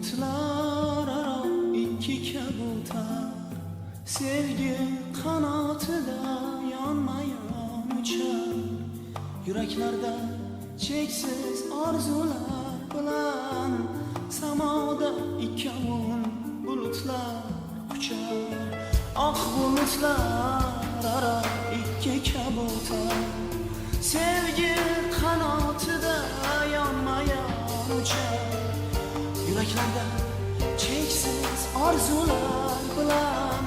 Bulutlar aro iki kabutar, sevgi qanotida yonma-yon uchar. Yuraklarda cheksiz orzular bilan samoda ikkovun bulutlar uchar. Oq bulutlar aro ikki kabutar, sevgi qanotida yonma-yon uchar. Yuraklarda cheksiz orzular bilan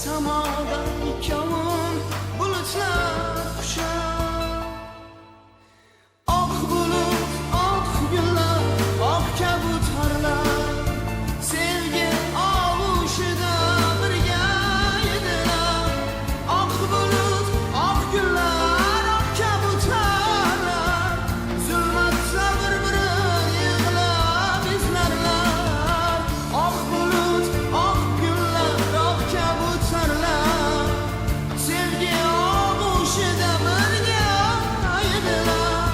samoda ikkovun bulutlar qushar. Oq bulut, oq gullar, oq kabutarlar sevgi og'ushida birga edilar. Oq bulut, oq gullar, oq kabutarlar zulmatda bir-birini yig'lab izlarlar. Oq bulut, oq gullar, oq kabutarlar sevgi og'ushida birga edilar.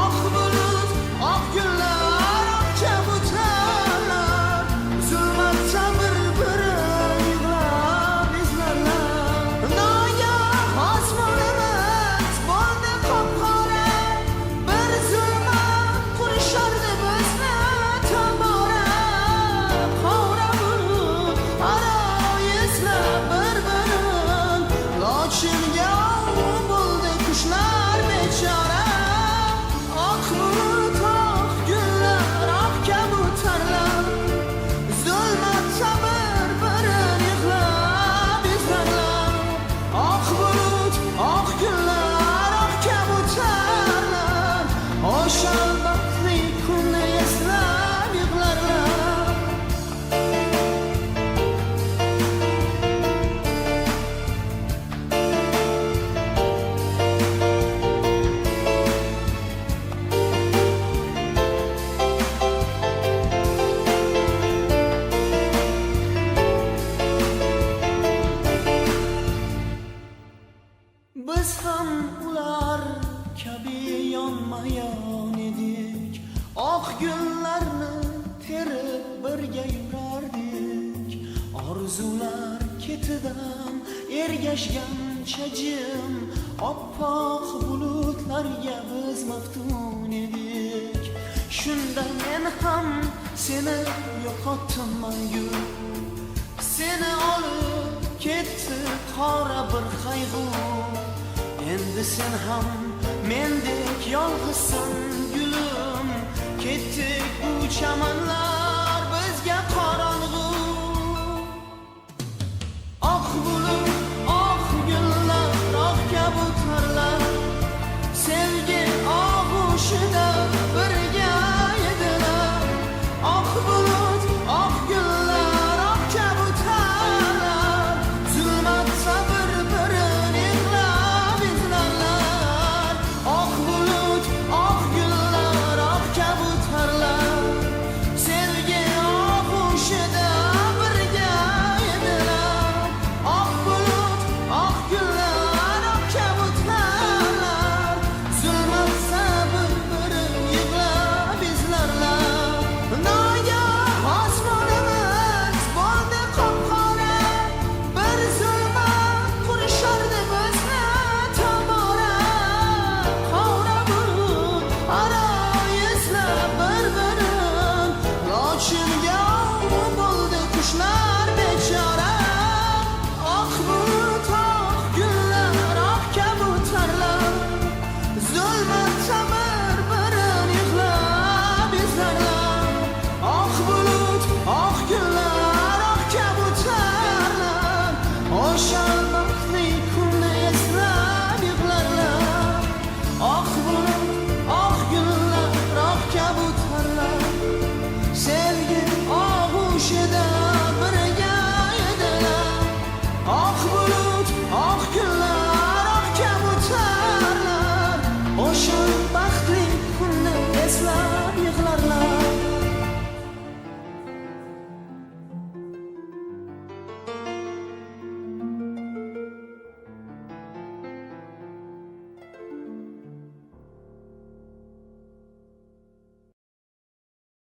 Oq bulut, oq gullar, oq kabutarlar zulmatda bir-birini yig'lab izlarlar. Nogoh osmonimiz bo'ldi qop-qora, bir zulmat qurishardi bizni tobora. Qora bulut aro eslab bir-birin, lochinga bo'ldi qushlar bechora. Oq bulut, oq gullar, oq kabutarlar zulmatda bir-birini yig'lab izlarlar. Oq bulut, oq gullar, oq kabutarlar o'sha baxtli kunni eslab yig'larlar. Biz ham ular kabi yonma-yon edik, oq gullarni terib birga yurardik. Orzular ketidan ergashgancha jim, oppoq bulutlarga biz maftun edik. Shunda men ham seni yo'qotdim mangu, seni olib ketdi qora bir qayg'u. Endi sen ham mendek yolg'izsan gulim, ketdik bu chamanlar bizga qorong'u. Oq bulut, oq gullar, oq kabutarlar sevgi og'ushida birga edilar. Oq bulut, oq gullar, oq kabutarlar zulmatda bir-birini yig'lab izlarlar. Oq bulut, oq gullar, oq kabutarlar sevgi og'ushida birga edilar. Oq bulut, oq gullar, oq kabutarlar zulmatda bir-birini yig'lab izlarlar. Nogoh osmonimiz bo'ldi qop-qora, bir zulmat qurishardi bizni tobora. Qora bulut aro eslab bir-birin, lochinga bo'ldi qushlar bechora. Oq bulut, oq gullar, oq kabutarlar zulmatda bir-birini yig'lab izlarlar. Oq bulut, oq gullar, oq kabutarlar o'sha baxtli kunni eslab yig'larlar. Oq bulut, oq gullar, oq kabutarlar sevgi og'ushida